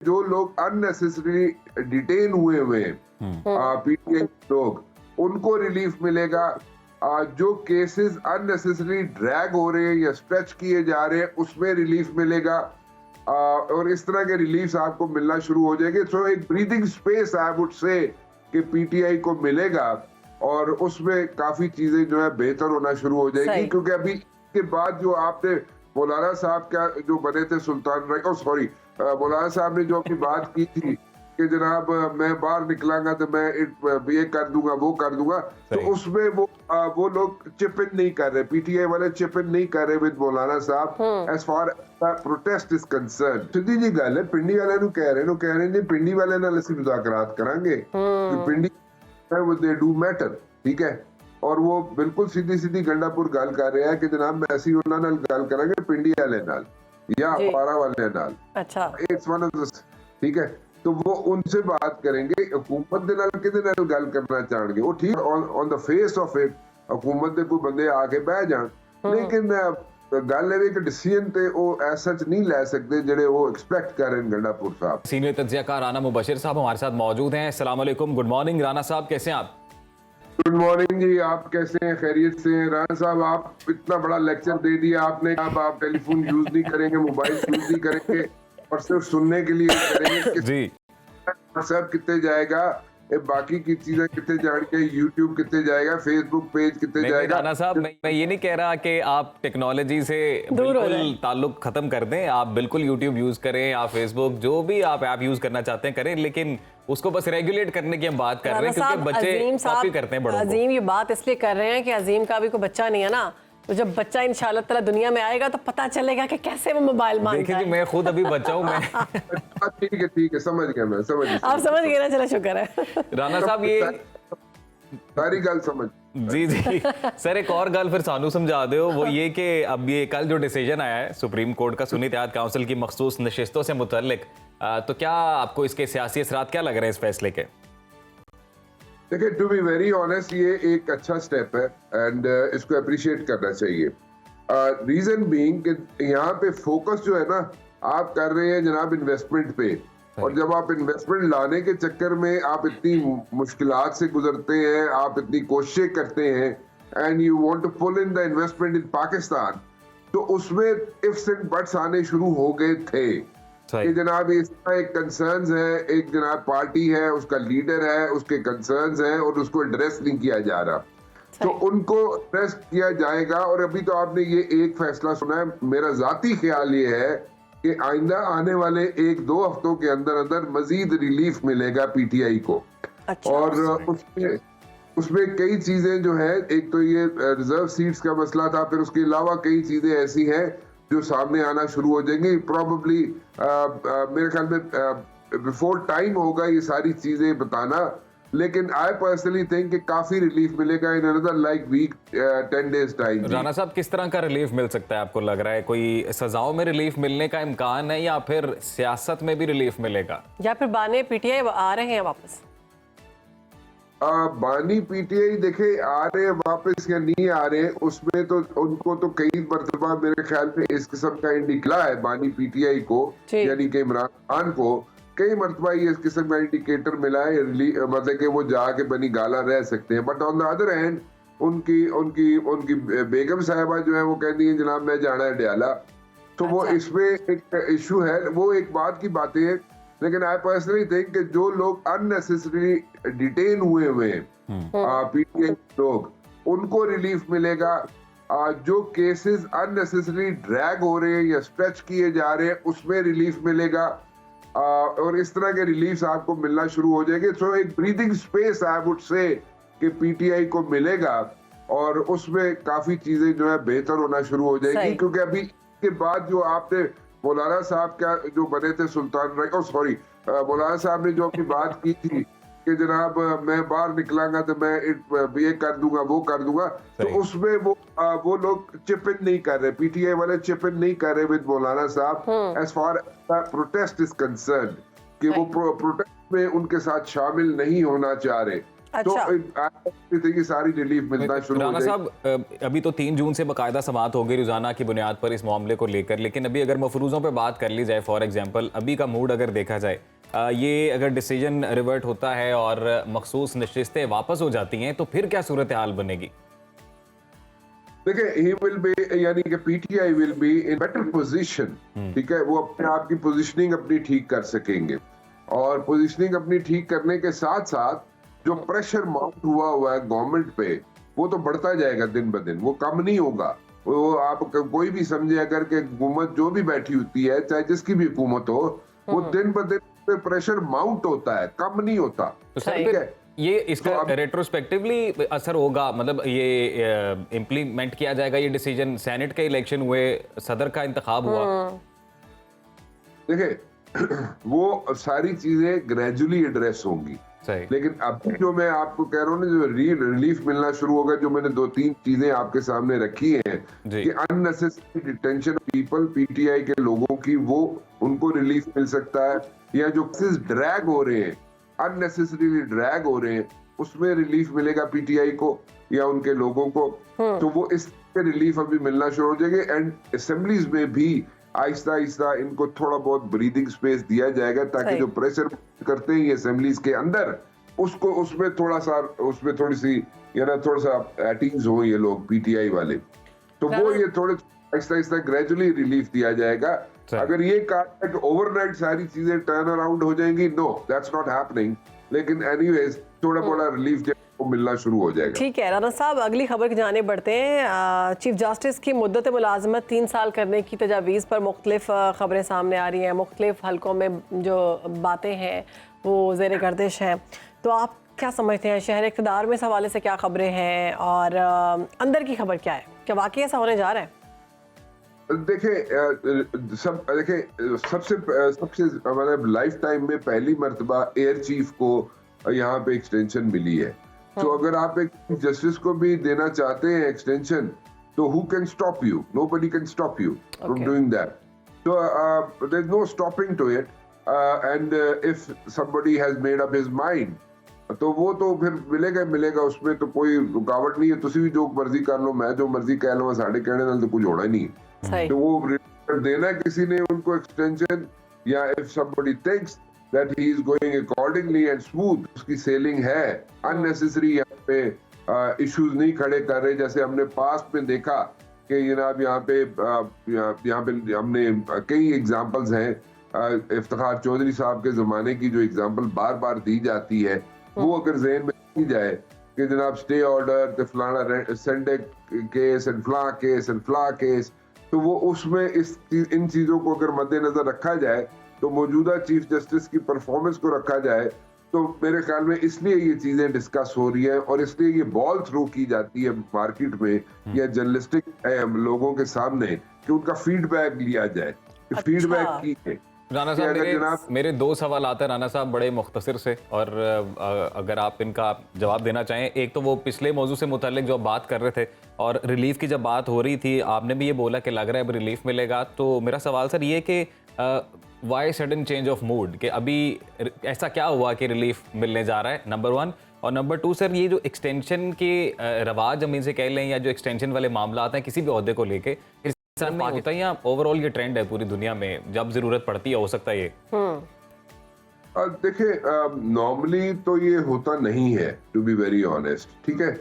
जो लोग unnecessary detain हुए हैं पीटीआई लोग, उनको रिलीफ मिलेगा। जो केसेस अननेसेसरी ड्रैग हो रहे हैं या स्ट्रेच किए जा रहे हैं उसमें रिलीफ मिलेगा। और इस तरह के रिलीफ आपको मिलना शुरू हो जाएंगे। सो एक breathing space I would say कि पीटीआई को मिलेगा और उसमें काफी चीजें जो है बेहतर होना शुरू हो जाएगी, क्योंकि अभी के बाद जो आपने मौलाना साहब क्या जो बने थे मौलाना साहब ने जो अपनी बात की थी कि जनाब मैं बाहर निकलांगा तो मैं ये कर दूंगा वो कर दूंगा, तो उसमें वो लोग चिप इन नहीं कर रहे, पीटीआई वाले चिप इन नहीं कर रहे विद मौलाना साहब as far protest is concern. सीधी जी गल है, पिंडी वाले कह रहे ने पिंडी वाले नाल असीं मुज़ाकरात करांगे, पिंडी दे डू मैटर, ठीक है। और वो बिल्कुल सीधी गंडापुर गल कर रहे हैं कि जनाब मैं असीं उन्हां नाल गल करांगे पिंडी वाले नाल या पारा वाले नाल। अच्छा, इट्स वन ऑफ द, ठीक है। तो वो उनसे बात करेंगे, हुकूमत दे नाल किदे नाल गल करना चाहणगे, वो ठीक on the face of it हुकूमत दे कोई बंदे आके बह जान, लेकिन गल है कि डिसीजन ते वो ऐसा नहीं ले सकते जेडे वो एक्सपेक्ट कर रहे हैं गंडापुर साहब। सीनियर तज्जियाकार राना मुबशिर साहब हमारे साथ मौजूद हैं। अस्सलाम वालेकुम, गुड मॉर्निंग राना साहब, कैसे हैं आप? गुड मॉर्निंग जी, आप कैसे हैं? खैरियत से हैं? राना साहब आप इतना बड़ा लेक्चर दे दिया आपने, अब आप टेलीफोन यूज नहीं करेंगे, मोबाइल यूज नहीं करेंगे और सिर्फ सुनने के लिए करेंगे जी। व्हाट्सएप कितने जाएगा, बाकी की चीजें कितने जाएंगे, यूट्यूब कितने जाएगा, फेसबुक पेज कितने जाएगा? राना साहब मैं ये नहीं कह रहा कि आप टेक्नोलॉजी से बिल्कुल ताल्लुक खत्म कर दें, आप बिल्कुल यूट्यूब यूज करें या फेसबुक, जो भी आप ऐप यूज करना चाहते हैं करें, लेकिन उसको बस रेगुलेट करने की हम बात कर रहे हैं, क्योंकि बच्चे कॉपी करते हैं बड़ों को। अजीम ये बात इसलिए कर रहे हैं कि अजीम का भी कोई बच्चा नहीं है ना, तो जब बच्चा इंशाल्लाह ताला दुनिया में आएगा तो पता चलेगा कि कैसे वो मोबाइल मांगता है। मैं खुद अभी बच्चा हूं मैं ठीक है समझ गया, मैं समझ गया। आप समझ गए ना, चलो शुक्र है। राना साहब ये सारी गल समझ जी सर, एक और गल फिर सानू समझा दो, वो ये कि अब ये कल जो डिसीजन आया है सुप्रीम कोर्ट का सुन्नी इत्तेहाद काउंसिल की मखसूस नशिस्तों से मुतल्लिक, तो क्या आपको इसके सियासी असरात क्या लग रहे हैं इस फैसले के? देखिए, टू बी वेरी ऑनेस्ट ये एक अच्छा स्टेप है एंड इसको अप्रिशिएट करना चाहिए। रीजन बीइंग कि यहाँ पे फोकस जो है ना आप कर रहे हैं जनाब इन्वेस्टमेंट पे, और जब आप इन्वेस्टमेंट लाने के चक्कर में आप इतनी मुश्किलात से गुजरते हैं, आप इतनी कोशिशें करते हैं and you want to pull in the investment in Pakistan, तो उसमें इफ्स एंड बट्स आने शुरू हो गए थे कि जनाब इसका एक कंसर्न्स है, एक जनाब पार्टी है, उसका लीडर है, उसके कंसर्न्स हैं और उसको एड्रेस नहीं किया जा रहा, तो उनको एड्रेस किया जाएगा। और अभी तो आपने ये एक फैसला सुना है, मेरा जाती ख्याल ये है कि आइंदा आने वाले 1-2 हफ्तों के अंदर अंदर मजीद रिलीफ मिलेगा पीटीआई को। अच्छा, और उसमें कई चीजें जो है, एक तो ये रिजर्व सीट्स का मसला था, फिर उसके अलावा कई चीजें ऐसी हैं जो सामने आना शुरू हो जाएंगी। प्रॉबेबली मेरे ख्याल में बिफोर टाइम होगा ये सारी चीजें बताना, लेकिन आई पर्सनली थिंक कि काफी रिलीफ मिलेगा in another like week 10 days time. Rana साहब किस तरह का रिलीफ मिल सकता है आपको लग रहा है? कोई सजाओं में रिलीफ मिलने का इम्कान है या फिर सियासत में भी रिलीफ मिलेगा, या फिर बाने पीटीआई आ रहे हैं वापस? बानी पीटीआई देखे आ रहे हैं वापस या नहीं आ रहे हैं, उसमें तो उनको तो कई मरतबा मेरे ख्याल में इस किस्म का इंडिकला है बानी पीटीआई को, यानी कि इमरान खान को कई मरतबा ये इस किस्म का इंडिकेटर मिला है, मतलब कि वो जाके बनी गाला रह सकते हैं। But on the other hand उनकी बेगम साहिबा जो है वो कहती है जनाब मैं जाना है डयाला, तो वो इसमें एक इशू है, वो एक बात की बातें है। लेकिन आई पर्सनली थिंक कि जो लोग अननेसेसरी डिटेन हुए हैं पीटीआई लोग, उनको रिलीफ मिलेगा। जो केसेस अननेसेसरी ड्रैग हो रहे हैं या स्ट्रेच किए जा रहे हैं उसमें रिलीफ मिलेगा। और इस तरह के रिलीफ आपको मिलना शुरू हो जाएंगे। सो एक breathing space I would say कि पीटीआई को मिलेगा और उसमें काफी चीजें जो है बेहतर होना शुरू हो जाएगी, क्योंकि अभी के बाद जो आपने मौलाना साहब क्या जो बने थे मौलाना साहब ने जो अपनी बात की थी कि जनाब मैं बाहर निकलांगा तो मैं ये कर दूंगा वो कर दूंगा, तो उसमें वो लोग चिप इन नहीं कर रहे, पीटीआई वाले चिप इन नहीं कर रहे विद मौलाना साहब as far protest is concern, कि वो प्रोटेस्ट में उनके साथ शामिल नहीं होना चाह रहे। अच्छा। तो कि सारी रिलीफ मिलना शुरू हो राणा साहब, अभी तो 3 जून से बाकायदा समाअत हो गई रोजाना की बुनियाद पर इस मामले को लेकर, लेकिन अभी अगर मफरूजों पे बात कर ली जाए, फॉर एग्जांपल अभी का मूड अगर देखा जाए, ये अगर डिसीजन रिवर्ट होता है और मखसूस नशिस्तें वापस हो जाती हैं तो फिर क्या सूरत हाल बनेगी? देखिए, ही विल बी, यानी कि PTI will be in better position, ठीक है। वो अपने आप की पोजीशनिंग अपनी ठीक कर सकेंगे, और पोजीशनिंग अपनी ठीक करने के साथ साथ जो प्रेशर माउंट हुआ है गवर्नमेंट पे, वो तो बढ़ता जाएगा दिन ब दिन, वो कम नहीं होगा। वो आप कोई भी समझे, अगर के हुकूमत जो भी बैठी होती है, चाहे जिसकी भी हुकूमत हो, वो दिन ब दिन पे प्रेशर माउंट होता है, कम नहीं होता। तो सर ये इसका तो रेट्रोस्पेक्टिवली असर होगा, मतलब ये इम्प्लीमेंट किया जाएगा ये डिसीजन? सेनेट के इलेक्शन हुए, सदर का इंतखाब हुआ, देखिए वो सारी चीजें ग्रेजुअली एड्रेस होंगी, लेकिन अभी जो मैं आपको कह रहा हूँ ना, जो रिलीफ मिलना शुरू होगा, जो मैंने 2-3 चीजें आपके सामने रखी हैं कि अननेसेसरी डिटेंशन पीपल, पीटीआई के लोगों की, वो उनको रिलीफ मिल सकता है, या जो केसेस ड्रैग हो रहे हैं, अननेसेसरीली ड्रैग हो रहे हैं, उसमें रिलीफ मिलेगा पीटीआई को या उनके लोगों को। तो वो इस पे रिलीफ अभी मिलना शुरू हो जाएगा, एंड असेंबलीज में भी आहिस्ता आहिस्ता इनको थोड़ा बहुत ब्रीदिंग स्पेस दिया जाएगा, ताकि जो प्रेशर करते हैं ये असेंबलीज के अंदर, उसको उसमें थोड़ा सा, उसमें थोड़ी सी, या ना थोड़ा सा एटीज हो ये लोग पीटीआई वाले, तो वो ये थोड़े आहिस्ता आहिस्ता ग्रेजुअली रिलीफ दिया जाएगा। अगर ये कहा कि ओवरनाइट सारी चीजें टर्न अराउंड हो जाएंगी, नो, दैट्स नॉट हैपनिंग, लेकिन एनीवेज थोड़ा थोड़ा रिलीफ मिलना शुरू हो जाएगा। ठीक है राणा साहब, अगली खबर की जाने बढ़ते हैं। चीफ जस्टिस की मुद्दत मुलाजमत 3 साल करने की तजावीज़ पर मुख्तलिफ खबरें सामने आ रही हैं, मुख्तलिफ हलकों में जो बातें हैं वो ज़ेर गर्दिश हैं, तो आप क्या समझते हैं, शहर इक़्तिदार में इस हवाले से क्या खबरें हैं, और अंदर की खबर क्या है, क्या वाकई ऐसा होने जा रहा है? देखिए सबसे मतलब लाइफ टाइम में पहली मर्तबा एयर चीफ को यहाँ पे एक्सटेंशन मिली है, तो अगर आप एक जस्टिस को भी देना चाहते हैं एक्सटेंशन, तो who can stop you? Nobody can stop you from doing that, so there's no stopping to it, and if somebody has made up his mind, तो वो तो फिर मिलेगा, उसमें तो कोई रुकावट नहीं है। तुसी भी जो मर्जी कर लो, मैं जो मर्जी कह लूँ, साढ़े कहने नाल तो कुछ होना ही नहीं है। तो वो देना किसी ने उनको एक्सटेंशन, या if somebody thinks that he is going accordingly and smooth, उसकी सेलिंग है, अननेसेसरी यहाँ पे इश्यूज नहीं खड़े कर रहे, जैसे हमने पास्ट में देखा कि जनाब यहाँ पे हमने कई एग्जांपल्स हैं, इफ्तिखार चौधरी साहब के जमाने की जो एग्जांपल बार बार दी जाती है, वो अगर ज़हन में की जाए कि जनाब स्टे ऑर्डर, फलाना संडे केस एंड फला केस, तो वो उसमें इन चीजों को अगर मद्देनजर रखा जाए, तो मौजूदा चीफ जस्टिस की परफॉर्मेंस को रखा जाए, तो मेरे ख्याल में इसलिए ये चीजें डिस्कस हो रही हैं, और इसलिए ये बॉल थ्रो की जाती है मार्केट में या जर्नलिस्टिक लोगों के सामने, कि उनका फीडबैक लिया जाए, फीडबैक की है। राणा साहब, मेरे 2 सवाल आते हैं राणा साहब, बड़े मुख्तसर से, और अगर आप इनका जवाब देना चाहें। एक तो वो पिछले मौजू से मुतालिक जो बात कर रहे थे, और रिलीफ की जब बात हो रही थी, आपने भी ये बोला कि लग रहा है अब रिलीफ मिलेगा, तो मेरा सवाल सर ये कि why sudden change of mood, कि अभी ऐसा क्या हुआ कि रिलीफ मिलने जा रहा है, नंबर 1। और नंबर 2 सर, ये जो एक्सटेंशन के रवाज हम इनसे कह लें, या जो एक्सटेंशन वाले मामला आते हैं किसी भी ओहदे को लेके, में होता है या ओवरऑल ये ट्रेंड है पूरी दुनिया में, जब जरूरत पड़ती है हो सकता है ये? देखिए, नॉर्मली तो ये होता नहीं है, टू बी वेरी ऑनेस्ट, ठीक है।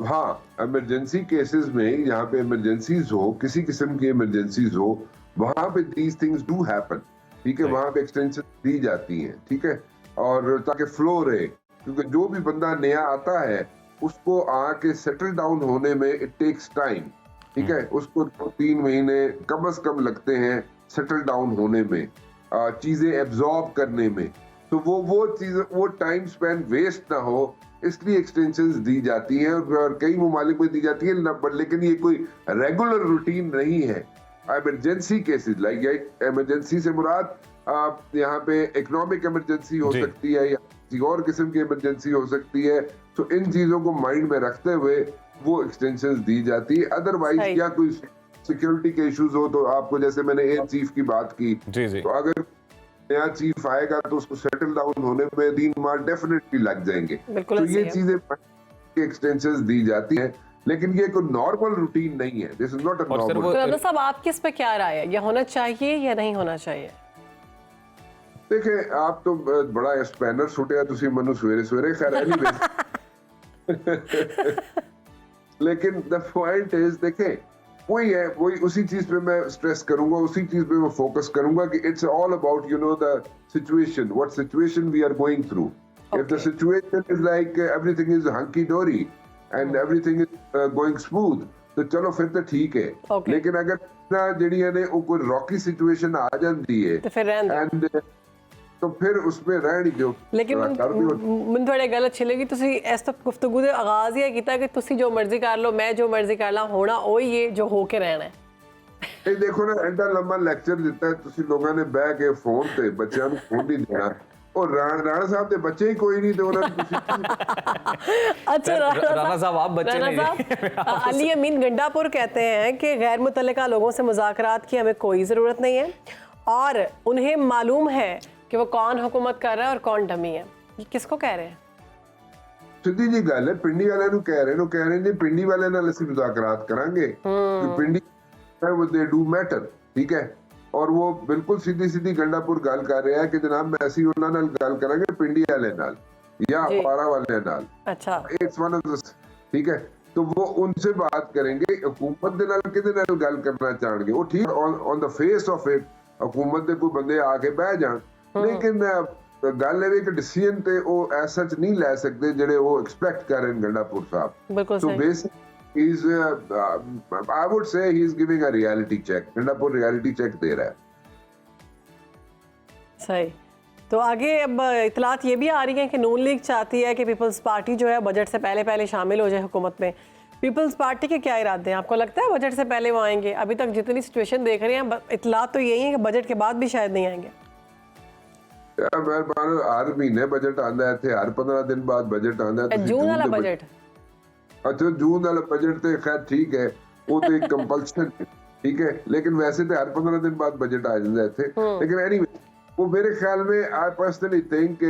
हाँ, इमरजेंसी केसेस में, यहाँ पे इमरजेंसीज हो, किसी किस्म की इमरजेंसीज हो, वहां पे दीज थिंग्स डू हैपन, ठीक है, वहां पे एक्सटेंशन दी जाती हैं, ठीक है, और ताकि फ्लो रहे, क्योंकि जो भी बंदा नया आता है उसको आके सेटल डाउन होने में इट टेक्स टाइम, ठीक है, उसको 2-3 महीने कम से कम लगते हैं सेटल डाउन होने में, चीजें एब्जॉर्ब करने में, तो वो चीजें, वो टाइम स्पेन वेस्ट ना हो, इसलिए एक्सटेंशंस दी जाती हैं, और कई ममालिक में दी जाती है, लेकिन ये कोई रेगुलर रूटीन नहीं है। इमरजेंसी केसेस, लाइक इमरजेंसी से मुराद यहाँ पे इकोनॉमिक इमरजेंसी हो सकती है, या किसी और किस्म की इमरजेंसी हो सकती है, तो इन चीजों को माइंड में रखते हुए वो एक्सटेंशंस दी जाती है। अदरवाइज क्या कोई सिक्योरिटी के इश्यूज हो, तो आपको, जैसे मैंने एयर चीफ की बात की, तो अगर नया चीफ आएगा तो उसको सेटल डाउन होने में 3 माह डेफिनेटली लग जाएंगे। बिल्कुल तो ऐसे ये ही है। चीजें के एक्सटेंशंस दी जाती हैं, लेकिन ये कोई नॉर्मल रूटीन नहीं है। दिस इज नॉट अ और सर नॉर्मल। तो राना साहब आपकी इस पे क्या राय है, ये होना चाहिए या नहीं होना चाहिए? देखें, आप तो बड़ा स्पैनर सुटिया तुसी मनु सवेरे सवेरे, खैर एनीवे। लेकिन द पॉइंट इज, देखें वही है, वही उसी चीज पे मैं स्ट्रेस करूंगा, उसी चीज पे मैं फोकस करूंगा कि it's all about the situation, what situation we are going through. If the situation is like everything is hunky dory and everything is going smooth, तो चलो फिर तो ठीक है। Okay. लेकिन अगर ना जड़ियां ने वो कोई रॉकी सिचुएशन आ जाती है तो फिर रहने दो। एंड तो फिर उसमें रह नहीं दो। लेकिन मैं थोड़े गल अच्छी लगी, ਤੁਸੀਂ ਇਸ ਤੋਂ ਗੁਫ਼ਤਗੂ ਦੇ ਆਗਾਜ਼ ਹੀ ਕੀਤਾ ਕਿ ਤੁਸੀਂ ਜੋ ਮਰਜ਼ੀ ਕਰ ਲਓ, ਮੈਂ ਜੋ ਮਰਜ਼ੀ ਕਰ ਲਾਂ, ਹੋਣਾ ਉਹੀ ਹੈ ਜੋ ਹੋ ਕੇ ਰਹਿਣਾ ਹੈ। ਇਹ ਦੇਖੋ ਨਾ, ਐਡਾ ਲੰਮਾ ਲੈਕਚਰ ਦਿੱਤਾ ਹੈ ਤੁਸੀਂ ਲੋਕਾਂ ਨੇ ਬਹਿ ਕੇ ਫੋਨ ਤੇ, ਬੱਚਿਆਂ ਨੂੰ ਫੋਨ ਨਹੀਂ ਦੇਣਾ। और राणा साहब के बच्चे ही कोई नहीं, तो अच्छा राणा साहब आप बच्चे नहीं। अली अमीन गंडापुर कहते हैं कि गैर मुतल्लिका लोगों से मुज़ाकरात की हमें कोई ज़रूरत नहीं है और उन्हें मालूम है कि वो कौन हुकूमत कर रहा है और कौन डमी है। ये किसको कह रहे हैं? सीधी जी गल है, पिंडी वाले नु कह रहे हैं जी, पिंडी वाले नाल ਅਸੀਂ मुज़ाकरात करांगे, पिंडी है वो दे डू मैटर, ठीक है। और वो बिल्कुल सीधी सीधी गंडापुर गल कर रहा है कि जनाब मैं ਅਸੀਂ ਉਹਨਾਂ ਨਾਲ ਗੱਲ ਕਰਾਂਗੇ पिंडी वाले नाल या पारा वाले नाल। अच्छा, इट्स वन ऑफ द, ठीक है। तो वो उनसे बात करेंगे, हुकूमत दे नाल किदे नाल गल करना चाहणगे, वो ठीक on the face of it हुकूमत दे कोई बंदे आके बह जान, लेकिन गल है कि डिसीजन ते वो ऐसा सच नहीं ले सकते जेडे वो एक्सपेक्ट कर रहे हैं गंडापुर साहब। बिल्कुल तो सही। Basic he's I would say he's giving a reality check, Gandapur reality check दे रहा है। सही। तो आगे अब इतलात ये भी आ रही है कि नून लीग चाहती है कि पीपल्स पार्टी जो है बजट से पहले पहले शामिल हो जाए हुकूमत में। पीपल्स पार्टी के क्या इरादे हैं? आपको लगता है बजट से पहले वो आएंगे? अभी तक जितनी सिचुएशन देख रहे हैं इतलात तो यही है कि बजट के बाद भी शायद नहीं आएंगे। यार मेहरबान, हर महीने बजट आंदा है थे, हर 15 दिन बाद बजट आंदा है। जून वाला बजट? अच्छा, जून वाला बजट तो खैर ठीक है, वो तो एक कंपल्सन है, ठीक है। लेकिन वैसे तो हर 15 दिन बाद बजट आ जाता है थे। लेकिन एनीवे, वो मेरे ख्याल में आई पर्सनली थिंक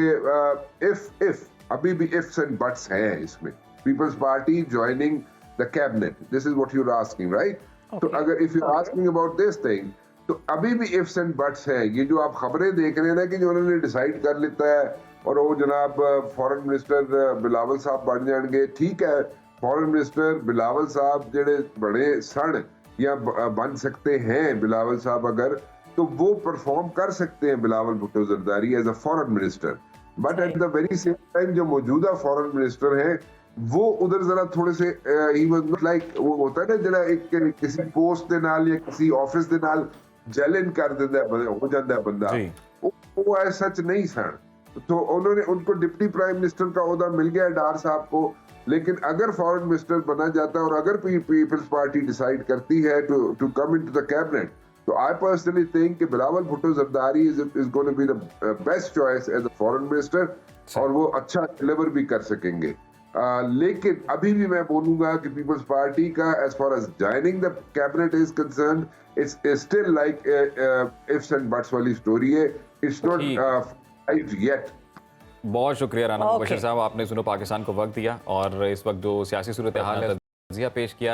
इफ अभी भी इफ्स एंड बट्स हैं इसमें, Peoples Party joining the cabinet, this is what you are asking, right? तो अगर if you are asking about this thing, तो अभी भी इफ्स एंड बट्स हैं। ये जो आप खबरें देख रहे हैं ना कि जो उन्होंने डिसाइड कर लेता है और वो जनाब फॉरेन मिनिस्टर बिलावल साहब बन जाएंगे, ठीक है। फॉरेन मिनिस्टर बिलावल साहब जेडे बड़े सन या बन सकते हैं बिलावल साहब, अगर तो वो परफॉर्म कर सकते हैं Bilawal Bhutto Zardari as a foreign minister. But at the very same time जो मौजूदा फॉरेन मिनिस्टर हैं वो उधर जरा थोड़े से ही वाज नॉट लाइक, वो होता है ना जरा एक किसी पोस्ट दे नाल या किसी ऑफिस दे नाल जेलन कर देता है, हो जाता है बंदा, वो ऐसा सच नहीं सन। तो उन्होंने उनको डिप्टी प्राइम मिनिस्टर का ओहदा मिल गया डार साहब को। लेकिन अगर फॉरेन मिनिस्टर बना जाता है और अगर पीपल्स पार्टी डिसाइड करती है to come into the cabinet, तो आई पर्सनली थिंक कि Bilawal Bhutto Zardari is going to be the best choice as a foreign minister, और वो अच्छा डिलीवर भी कर सकेंगे। लेकिन अभी भी मैं बोलूंगा कि पीपल्स पार्टी का as far as joining the cabinet is concerned, it's still like ifs and buts वाली स्टोरी है। It's not yet. बहुत शुक्रिया राना मुबशर साहब, आपने सुनो पाकिस्तान को वक्त दिया और इस वक्त जो सियासी सूरत हाल है तजिया पेश किया।